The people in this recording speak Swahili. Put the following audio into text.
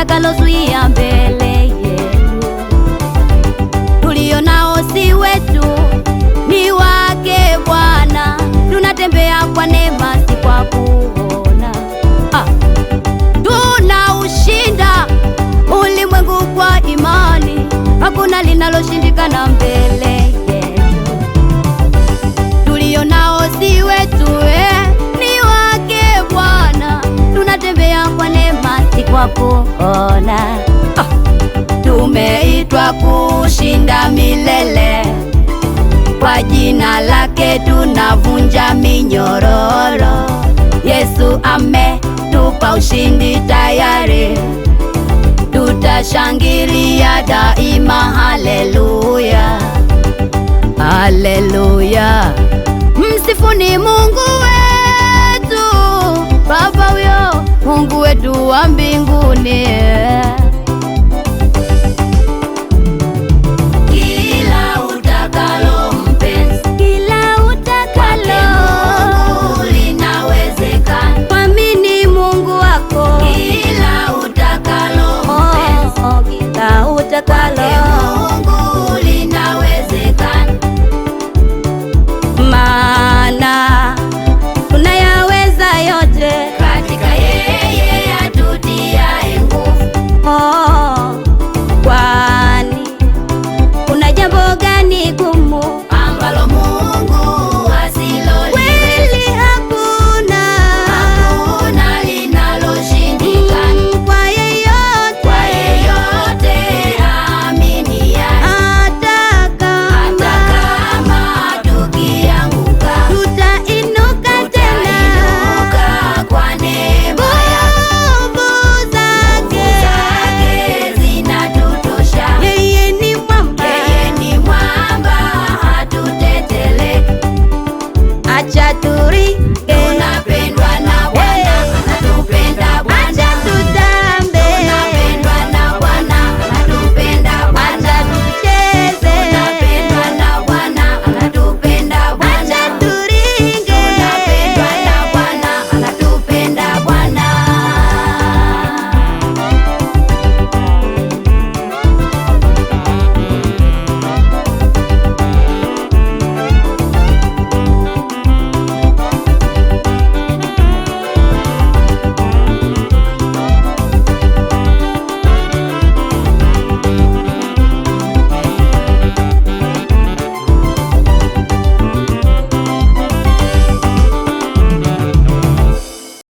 litakalozuia mbele yetu. Tulio nao si wetu, ni wake Bwana. Tunatembea kwa neema, si kwa kuona. Tunaushinda ulimwengu kwa imani, hakuna linaloshindikana mbele yetu. Tulio nao si wetu, ni wake Bwana. Tunatembea kwa neema, si kwa kuona. Tumeitwa kushinda milele, kwa jina lake tunavunja minyororo. Yesu ametupa ushindi tayari, tutashangilia daima. Haleluya, haleluya. Msifuni Mungu wetu, Baba huyo, Mungu wetu wa mbinguni.